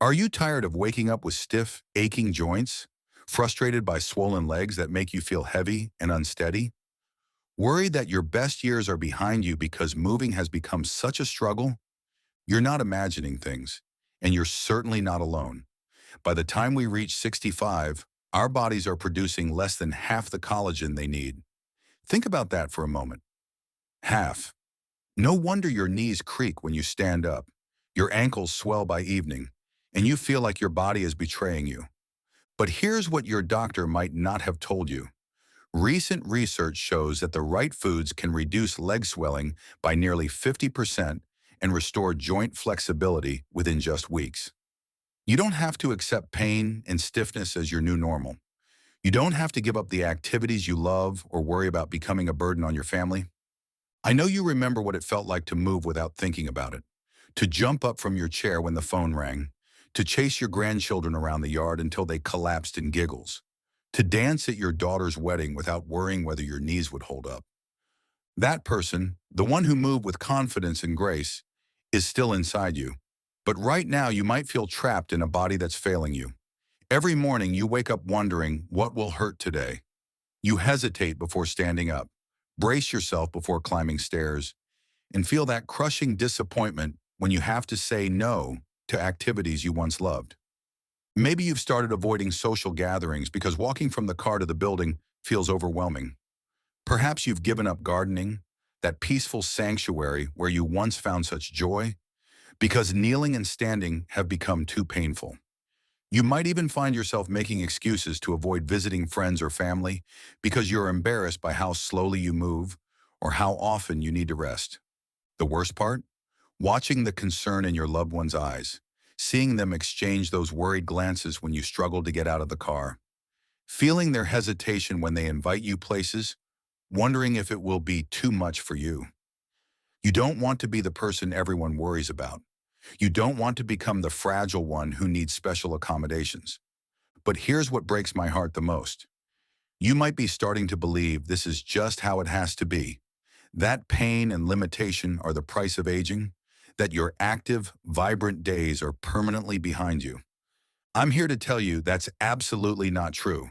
Are you tired of waking up with stiff, aching joints? Frustrated by swollen legs that make you feel heavy and unsteady? Worried that your best years are behind you because moving has become such a struggle? You're not imagining things, and you're certainly not alone. By the time we reach 65, our bodies are producing less than half the collagen they need. Think about that for a moment. Half. No wonder your knees creak when you stand up, your ankles swell by evening, and you feel like your body is betraying you. But here's what your doctor might not have told you. Recent research shows that the right foods can reduce leg swelling by nearly 50% and restore joint flexibility within just weeks. You don't have to accept pain and stiffness as your new normal. You don't have to give up the activities you love or worry about becoming a burden on your family. I know you remember what it felt like to move without thinking about it, to jump up from your chair when the phone rang, to chase your grandchildren around the yard until they collapsed in giggles, to dance at your daughter's wedding without worrying whether your knees would hold up. That person, the one who moved with confidence and grace, is still inside you. But right now you might feel trapped in a body that's failing you. Every morning you wake up wondering what will hurt today. You hesitate before standing up, brace yourself before climbing stairs, and feel that crushing disappointment when you have to say no to activities you once loved. Maybe you've started avoiding social gatherings because walking from the car to the building feels overwhelming. Perhaps you've given up gardening, that peaceful sanctuary where you once found such joy, because kneeling and standing have become too painful. You might even find yourself making excuses to avoid visiting friends or family because you're embarrassed by how slowly you move or how often you need to rest. The worst part? Watching the concern in your loved one's eyes, seeing them exchange those worried glances when you struggle to get out of the car, feeling their hesitation when they invite you places, wondering if it will be too much for you. You don't want to be the person everyone worries about. You don't want to become the fragile one who needs special accommodations. But here's what breaks my heart the most. You might be starting to believe this is just how it has to be. That pain and limitation are the price of aging, that your active, vibrant days are permanently behind you. I'm here to tell you that's absolutely not true.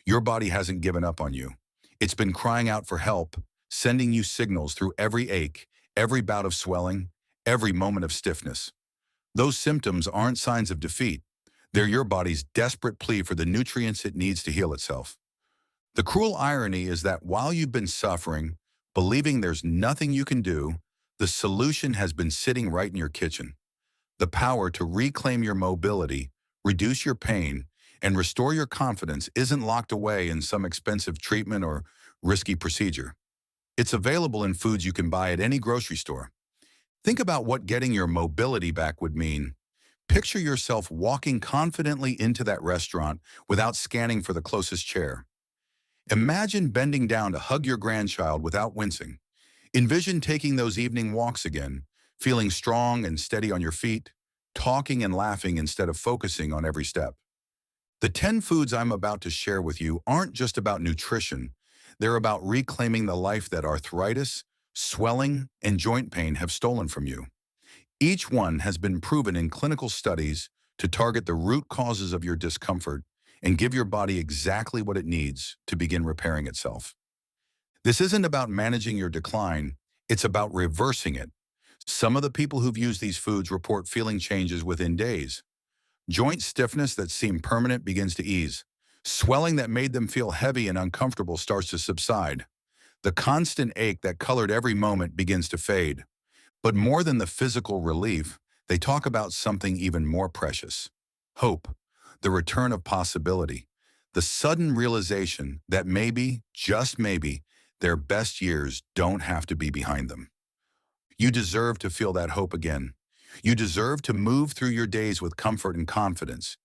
Your body hasn't given up on you. It's been crying out for help, sending you signals through every ache, every bout of swelling, every moment of stiffness. Those symptoms aren't signs of defeat. They're your body's desperate plea for the nutrients it needs to heal itself. The cruel irony is that while you've been suffering, believing there's nothing you can do, the solution has been sitting right in your kitchen. The power to reclaim your mobility, reduce your pain, and restore your confidence isn't locked away in some expensive treatment or risky procedure. It's available in foods you can buy at any grocery store. Think about what getting your mobility back would mean. Picture yourself walking confidently into that restaurant without scanning for the closest chair. Imagine bending down to hug your grandchild without wincing. Envision taking those evening walks again, feeling strong and steady on your feet, talking and laughing instead of focusing on every step. The 10 foods I'm about to share with you aren't just about nutrition. They're about reclaiming the life that arthritis, swelling, and joint pain have stolen from you. Each one has been proven in clinical studies to target the root causes of your discomfort and give your body exactly what it needs to begin repairing itself. This isn't about managing your decline, it's about reversing it. Some of the people who've used these foods report feeling changes within days. Joint stiffness that seemed permanent begins to ease. Swelling that made them feel heavy and uncomfortable starts to subside. The constant ache that colored every moment begins to fade. But more than the physical relief, they talk about something even more precious. Hope, the return of possibility, the sudden realization that maybe, just maybe, their best years don't have to be behind them. You deserve to feel that hope again. You deserve to move through your days with comfort and confidence.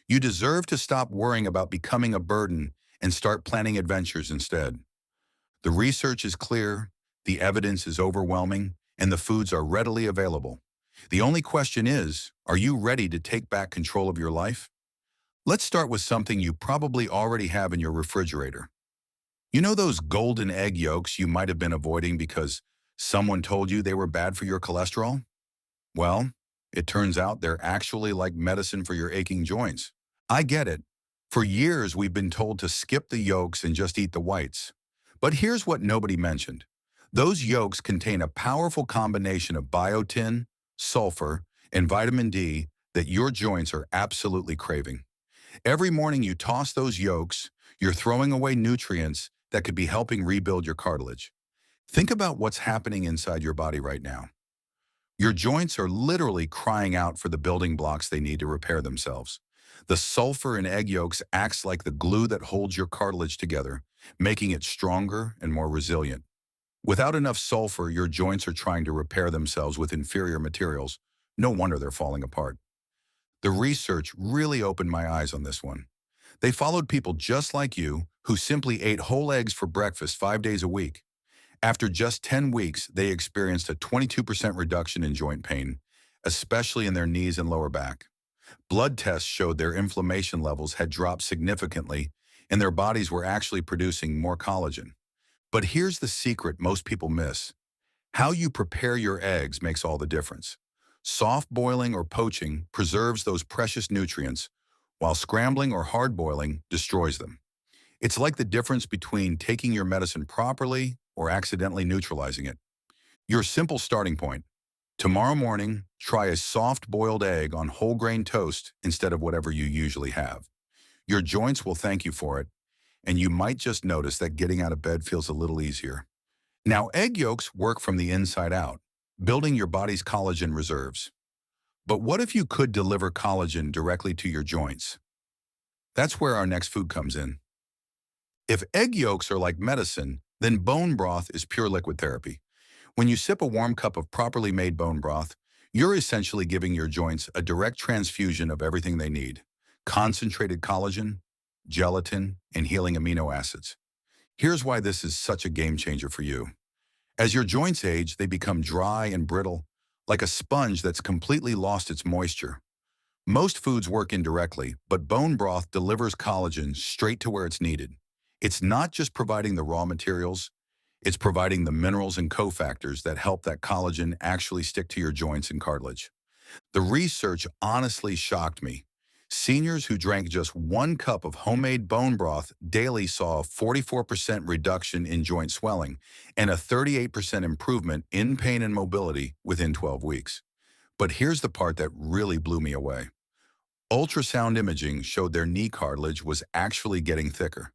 You deserve to stop worrying about becoming a burden and start planning adventures instead. The research is clear, the evidence is overwhelming, and the foods are readily available. The only question is, are you ready to take back control of your life? Let's start with something you probably already have in your refrigerator. You know those golden egg yolks you might have been avoiding because someone told you they were bad for your cholesterol? Well, It turns out they're actually like medicine for your aching joints. I get it. For years, we've been told to skip the yolks and just eat the whites. But here's what nobody mentioned. Those yolks contain a powerful combination of biotin, sulfur, and vitamin D that your joints are absolutely craving. Every morning you toss those yolks, you're throwing away nutrients that could be helping rebuild your cartilage. Think about what's happening inside your body right now. Your joints are literally crying out for the building blocks they need to repair themselves. The sulfur in egg yolks acts like the glue that holds your cartilage together, making it stronger and more resilient. Without enough sulfur, your joints are trying to repair themselves with inferior materials. No wonder they're falling apart. The research really opened my eyes on this one. They followed people just like you who simply ate whole eggs for breakfast 5 days a week. After just 10 weeks, they experienced a 22% reduction in joint pain, especially in their knees and lower back. Blood tests showed their inflammation levels had dropped significantly, and their bodies were actually producing more collagen. But here's the secret most people miss. How you prepare your eggs makes all the difference. Soft boiling or poaching preserves those precious nutrients, while scrambling or hard boiling destroys them. It's like the difference between taking your medicine properly or accidentally neutralizing it. Your simple starting point. Tomorrow morning, try a soft boiled egg on whole grain toast instead of whatever you usually have. Your joints will thank you for it, and you might just notice that getting out of bed feels a little easier. Now, egg yolks work from the inside out, building your body's collagen reserves. But what if you could deliver collagen directly to your joints? That's where our next food comes in. If egg yolks are like medicine, then bone broth is pure liquid therapy. When you sip a warm cup of properly made bone broth, you're essentially giving your joints a direct transfusion of everything they need: concentrated collagen, gelatin, and healing amino acids. Here's why this is such a game changer for you. As your joints age, they become dry and brittle, like a sponge that's completely lost its moisture. Most foods work indirectly, but bone broth delivers collagen straight to where it's needed. It's not just providing the raw materials, it's providing the minerals and cofactors that help that collagen actually stick to your joints and cartilage. The research honestly shocked me. Seniors who drank just 1 cup of homemade bone broth daily saw a 44% reduction in joint swelling and a 38% improvement in pain and mobility within 12 weeks. But here's the part that really blew me away. Ultrasound imaging showed their knee cartilage was actually getting thicker.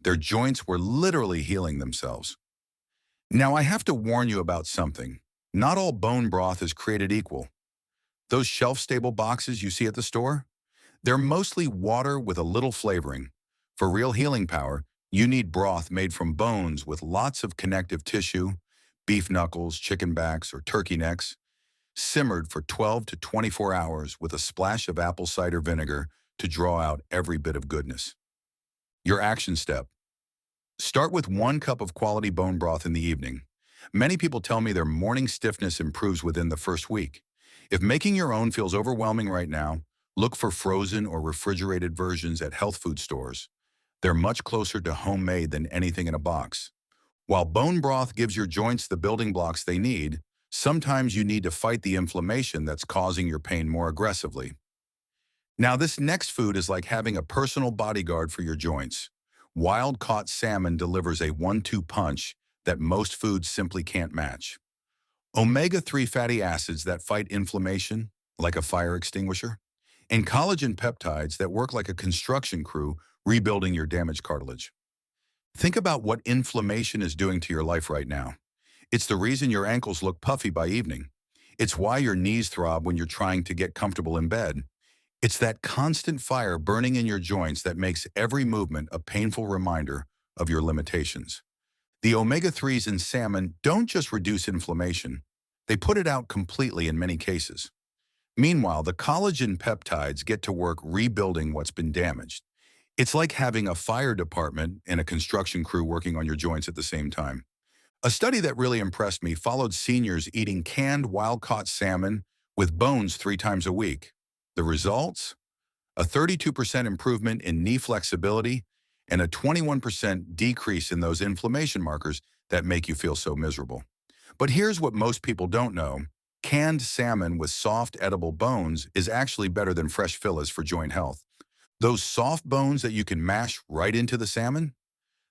Their joints were literally healing themselves. Now, I have to warn you about something. Not all bone broth is created equal. Those shelf-stable boxes you see at the store? They're mostly water with a little flavoring. For real healing power, you need broth made from bones with lots of connective tissue, beef knuckles, chicken backs, or turkey necks, simmered for 12 to 24 hours with a splash of apple cider vinegar to draw out every bit of goodness. Your action step. Start with 1 cup of quality bone broth in the evening. Many people tell me their morning stiffness improves within the first week. If making your own feels overwhelming right now, look for frozen or refrigerated versions at health food stores. They're much closer to homemade than anything in a box. While bone broth gives your joints the building blocks they need, sometimes you need to fight the inflammation that's causing your pain more aggressively. Now, this next food is like having a personal bodyguard for your joints. Wild-caught salmon delivers a 1-2 punch that most foods simply can't match. Omega-3 fatty acids that fight inflammation, like a fire extinguisher, and collagen peptides that work like a construction crew rebuilding your damaged cartilage. Think about what inflammation is doing to your life right now. It's the reason your ankles look puffy by evening. It's why your knees throb when you're trying to get comfortable in bed. It's that constant fire burning in your joints that makes every movement a painful reminder of your limitations. The omega-3s in salmon don't just reduce inflammation, they put it out completely in many cases. Meanwhile, the collagen peptides get to work rebuilding what's been damaged. It's like having a fire department and a construction crew working on your joints at the same time. A study that really impressed me followed seniors eating canned wild-caught salmon with bones 3 times a week. The results? A 32% improvement in knee flexibility and a 21% decrease in those inflammation markers that make you feel so miserable. But here's what most people don't know. Canned salmon with soft, edible bones is actually better than fresh fillets for joint health. Those soft bones that you can mash right into the salmon,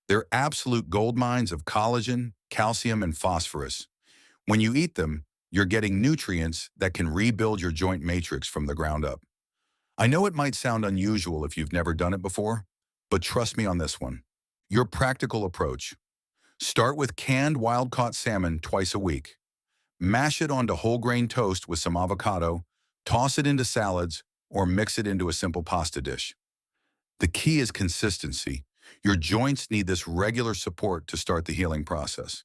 they're absolute gold mines of collagen, calcium, and phosphorus. When you eat them, you're getting nutrients that can rebuild your joint matrix from the ground up. I know it might sound unusual if you've never done it before, but trust me on this one. Your practical approach. Start with canned wild-caught salmon twice a week. Mash it onto whole grain toast with some avocado, toss it into salads, or mix it into a simple pasta dish. The key is consistency. Your joints need this regular support to start the healing process.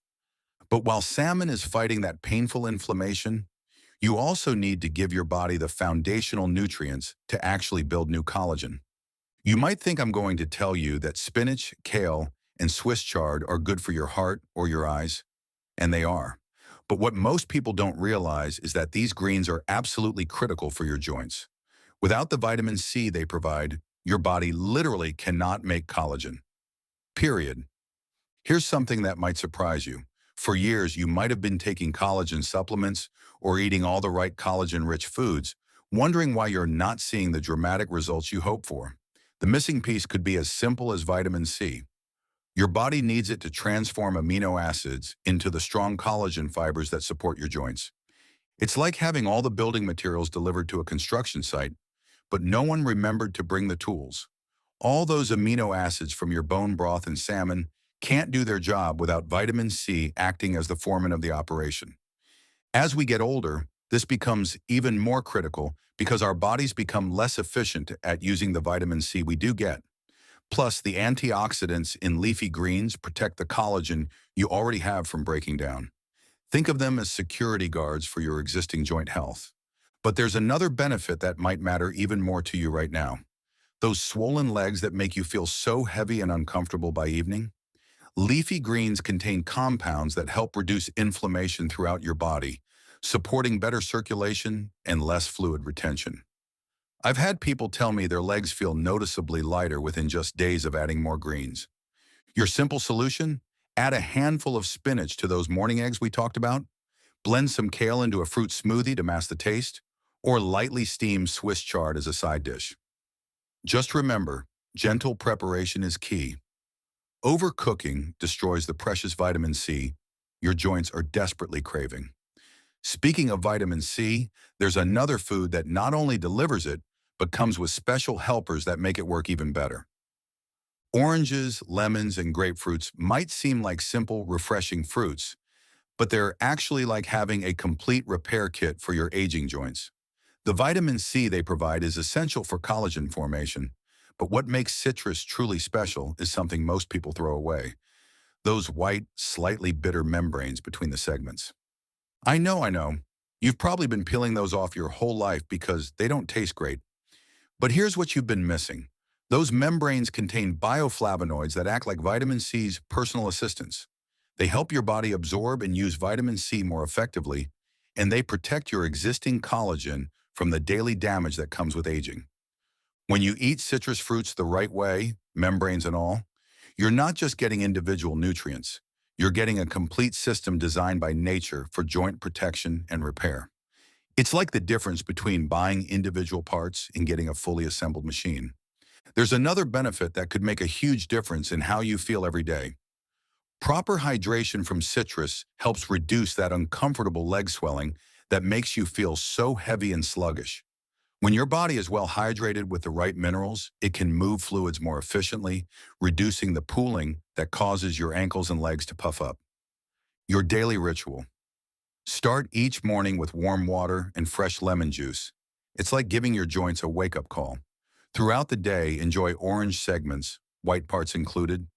But while salmon is fighting that painful inflammation, you also need to give your body the foundational nutrients to actually build new collagen. You might think I'm going to tell you that spinach, kale, and Swiss chard are good for your heart or your eyes, and they are. But what most people don't realize is that these greens are absolutely critical for your joints. Without the vitamin C they provide, your body literally cannot make collagen. Period. Here's something that might surprise you. For years, you might have been taking collagen supplements or eating all the right collagen-rich foods, wondering why you're not seeing the dramatic results you hope for. The missing piece could be as simple as vitamin C. Your body needs it to transform amino acids into the strong collagen fibers that support your joints. It's like having all the building materials delivered to a construction site, but no one remembered to bring the tools. All those amino acids from your bone broth and salmon can't do their job without vitamin C acting as the foreman of the operation. As we get older, this becomes even more critical because our bodies become less efficient at using the vitamin C we do get. Plus, the antioxidants in leafy greens protect the collagen you already have from breaking down. Think of them as security guards for your existing joint health. But there's another benefit that might matter even more to you right now. Those swollen legs that make you feel so heavy and uncomfortable by evening? Leafy greens contain compounds that help reduce inflammation throughout your body, supporting better circulation and less fluid retention. I've had people tell me their legs feel noticeably lighter within just days of adding more greens. Your simple solution? Add a handful of spinach to those morning eggs we talked about, blend some kale into a fruit smoothie to mask the taste, or lightly steam Swiss chard as a side dish. Just remember, gentle preparation is key. Overcooking destroys the precious vitamin C your joints are desperately craving. Speaking of vitamin C, there's another food that not only delivers it, but comes with special helpers that make it work even better. Oranges, lemons, and grapefruits might seem like simple, refreshing fruits, but they're actually like having a complete repair kit for your aging joints. The vitamin C they provide is essential for collagen formation, but what makes citrus truly special is something most people throw away: those white, slightly bitter membranes between the segments. I know. You've probably been peeling those off your whole life because they don't taste great. But here's what you've been missing. Those membranes contain bioflavonoids that act like vitamin C's personal assistants. They help your body absorb and use vitamin C more effectively, and they protect your existing collagen from the daily damage that comes with aging. When you eat citrus fruits the right way, membranes and all, you're not just getting individual nutrients. You're getting a complete system designed by nature for joint protection and repair. It's like the difference between buying individual parts and getting a fully assembled machine. There's another benefit that could make a huge difference in how you feel every day. Proper hydration from citrus helps reduce that uncomfortable leg swelling that makes you feel so heavy and sluggish. When your body is well hydrated with the right minerals, it can move fluids more efficiently, reducing the pooling that causes your ankles and legs to puff up. Your daily ritual. Start each morning with warm water and fresh lemon juice. It's like giving your joints a wake-up call. Throughout the day, enjoy orange segments, white parts included,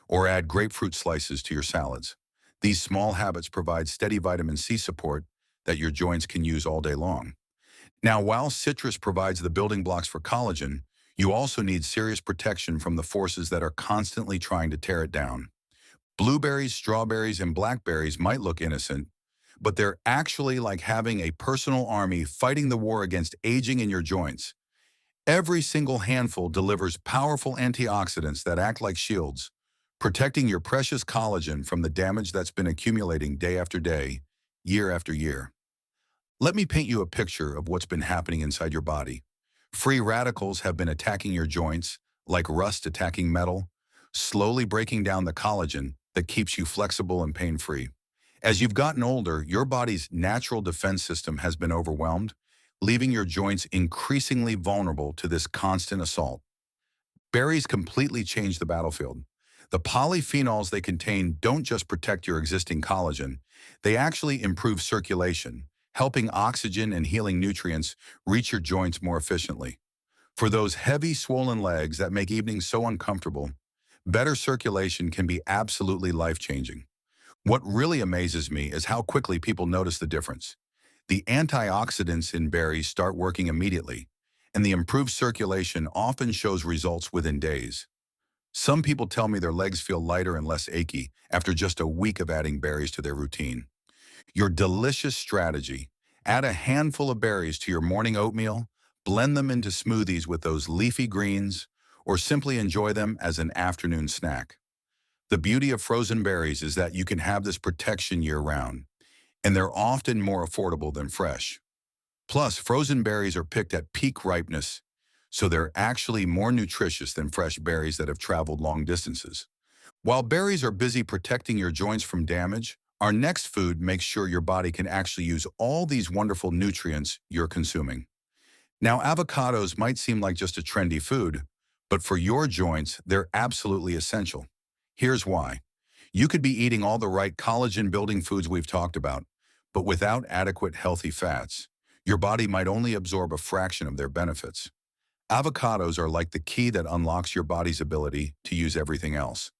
or add grapefruit slices to your salads. These small habits provide steady vitamin C support that your joints can use all day long. Now, while citrus provides the building blocks for collagen, you also need serious protection from the forces that are constantly trying to tear it down. Blueberries, strawberries, and blackberries might look innocent, but they're actually like having a personal army fighting the war against aging in your joints. Every single handful delivers powerful antioxidants that act like shields, protecting your precious collagen from the damage that's been accumulating day after day, year after year. Let me paint you a picture of what's been happening inside your body. Free radicals have been attacking your joints, like rust attacking metal, slowly breaking down the collagen that keeps you flexible and pain-free. As you've gotten older, your body's natural defense system has been overwhelmed, leaving your joints increasingly vulnerable to this constant assault. Berries completely change the battlefield. The polyphenols they contain don't just protect your existing collagen, they actually improve circulation, helping oxygen and healing nutrients reach your joints more efficiently. For those heavy, swollen legs that make evenings so uncomfortable, better circulation can be absolutely life-changing. What really amazes me is how quickly people notice the difference. The antioxidants in berries start working immediately, and the improved circulation often shows results within days. Some people tell me their legs feel lighter and less achy after just a week of adding berries to their routine. Your delicious strategy: add a handful of berries to your morning oatmeal, blend them into smoothies with those leafy greens, or simply enjoy them as an afternoon snack. The beauty of frozen berries is that you can have this protection year-round, and they're often more affordable than fresh. Plus, frozen berries are picked at peak ripeness, so they're actually more nutritious than fresh berries that have traveled long distances. While berries are busy protecting your joints from damage, our next food makes sure your body can actually use all these wonderful nutrients you're consuming. Now, avocados might seem like just a trendy food, but for your joints, they're absolutely essential. Here's why. You could be eating all the right collagen-building foods we've talked about, but without adequate healthy fats, your body might only absorb a fraction of their benefits. Avocados are like the key that unlocks your body's ability to use everything else.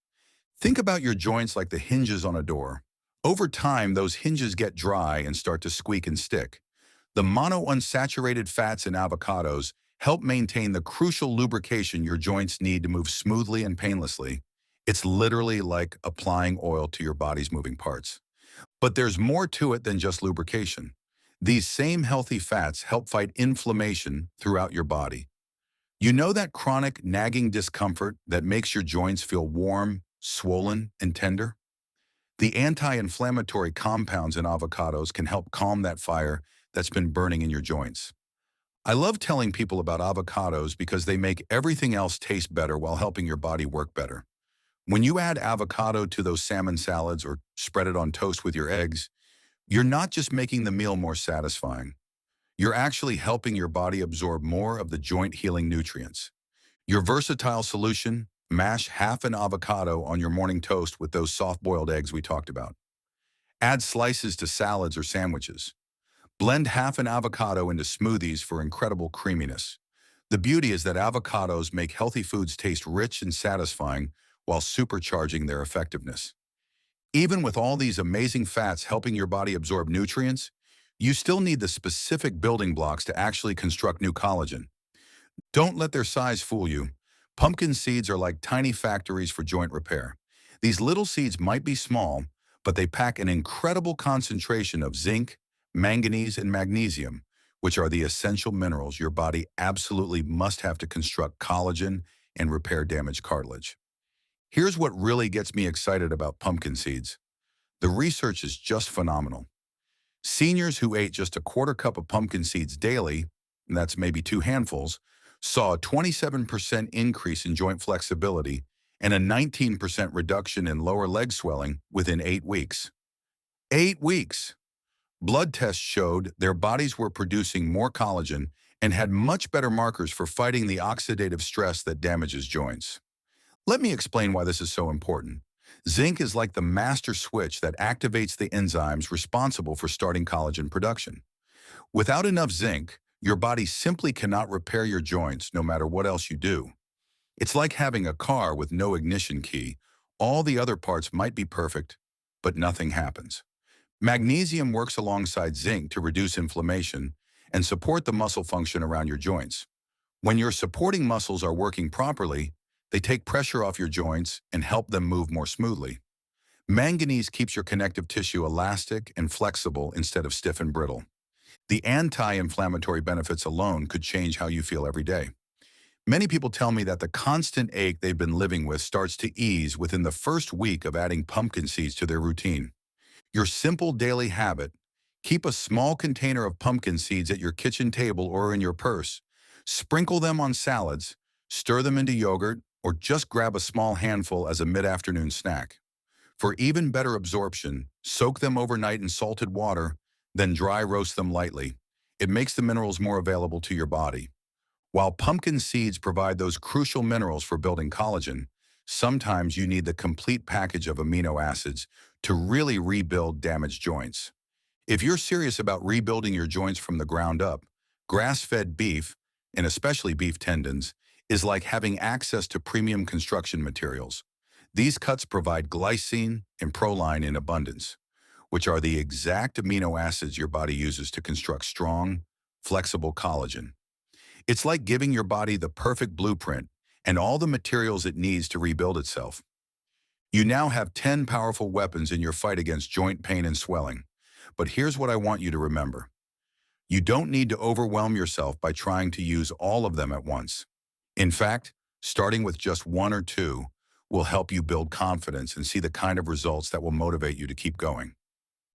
Think about your joints like the hinges on a door. Over time, those hinges get dry and start to squeak and stick. The monounsaturated fats in avocados help maintain the crucial lubrication your joints need to move smoothly and painlessly. It's literally like applying oil to your body's moving parts. But there's more to it than just lubrication. These same healthy fats help fight inflammation throughout your body. You know that chronic nagging discomfort that makes your joints feel warm, swollen, and tender? The anti-inflammatory compounds in avocados can help calm that fire that's been burning in your joints. I love telling people about avocados because they make everything else taste better while helping your body work better. When you add avocado to those salmon salads or spread it on toast with your eggs, you're not just making the meal more satisfying. You're actually helping your body absorb more of the joint-healing nutrients. Your versatile solution: mash half an avocado on your morning toast with those soft-boiled eggs we talked about. Add slices to salads or sandwiches. Blend half an avocado into smoothies for incredible creaminess. The beauty is that avocados make healthy foods taste rich and satisfying while supercharging their effectiveness. Even with all these amazing fats helping your body absorb nutrients, you still need the specific building blocks to actually construct new collagen. Don't let their size fool you. Pumpkin seeds are like tiny factories for joint repair. These little seeds might be small, but they pack an incredible concentration of zinc, manganese, and magnesium, which are the essential minerals your body absolutely must have to construct collagen and repair damaged cartilage. Here's what really gets me excited about pumpkin seeds. The research is just phenomenal. Seniors who ate just a quarter cup of pumpkin seeds daily, and that's maybe 2 handfuls, saw a 27% increase in joint flexibility and a 19% reduction in lower leg swelling within 8 weeks. 8 weeks! Blood tests showed their bodies were producing more collagen and had much better markers for fighting the oxidative stress that damages joints. Let me explain why this is so important. Zinc is like the master switch that activates the enzymes responsible for starting collagen production. Without enough zinc, your body simply cannot repair your joints no matter what else you do. It's like having a car with no ignition key. All the other parts might be perfect, but nothing happens. Magnesium works alongside zinc to reduce inflammation and support the muscle function around your joints. When your supporting muscles are working properly, they take pressure off your joints and help them move more smoothly. Manganese keeps your connective tissue elastic and flexible instead of stiff and brittle. The anti-inflammatory benefits alone could change how you feel every day. Many people tell me that the constant ache they've been living with starts to ease within the first week of adding pumpkin seeds to their routine. Your simple daily habit: Keep a small container of pumpkin seeds at your kitchen table or in your purse. Sprinkle them on salads, stir them into yogurt, or just grab a small handful as a mid-afternoon snack. For even better absorption, soak them overnight in salted water, then dry roast them lightly. It makes the minerals more available to your body. While pumpkin seeds provide those crucial minerals for building collagen, sometimes you need the complete package of amino acids to really rebuild damaged joints. If you're serious about rebuilding your joints from the ground up, grass-fed beef, and especially beef tendons, is like having access to premium construction materials. These cuts provide glycine and proline in abundance, which are the exact amino acids your body uses to construct strong, flexible collagen. It's like giving your body the perfect blueprint and all the materials it needs to rebuild itself. You now have 10 powerful weapons in your fight against joint pain and swelling. But here's what I want you to remember. You don't need to overwhelm yourself by trying to use all of them at once. In fact, starting with just one or two will help you build confidence and see the kind of results that will motivate you to keep going.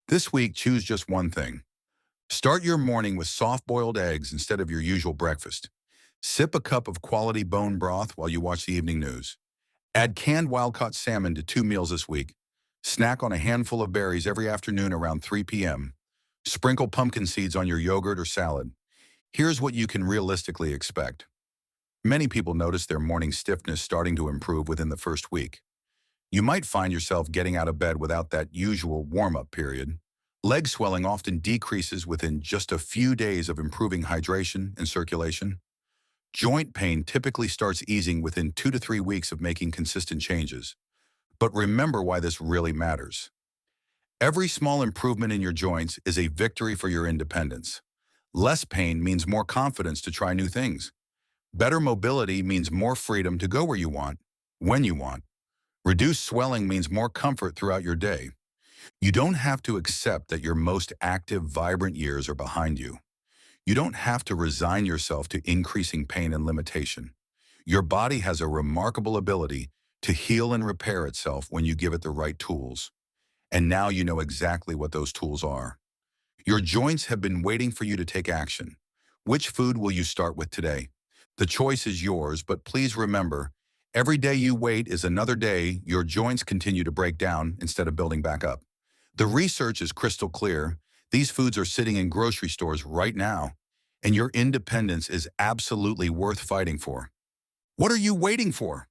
This week, choose just one thing. Start your morning with soft-boiled eggs instead of your usual breakfast. Sip a cup of quality bone broth while you watch the evening news. Add canned wild-caught salmon to 2 meals this week. Snack on a handful of berries every afternoon around 3 p.m. Sprinkle pumpkin seeds on your yogurt or salad. Here's what you can realistically expect. Many people notice their morning stiffness starting to improve within the first week. You might find yourself getting out of bed without that usual warm-up period. Leg swelling often decreases within just a few days of improving hydration and circulation. Joint pain typically starts easing within 2 to 3 weeks of making consistent changes. But remember why this really matters. Every small improvement in your joints is a victory for your independence. Less pain means more confidence to try new things. Better mobility means more freedom to go where you want, when you want. Reduced swelling means more comfort throughout your day. You don't have to accept that your most active, vibrant years are behind you. You don't have to resign yourself to increasing pain and limitation. Your body has a remarkable ability to heal and repair itself when you give it the right tools. And now you know exactly what those tools are. Your joints have been waiting for you to take action. Which food will you start with today? The choice is yours, but please remember, every day you wait is another day your joints continue to break down instead of building back up. The research is crystal clear. These foods are sitting in grocery stores right now, and your independence is absolutely worth fighting for. What are you waiting for?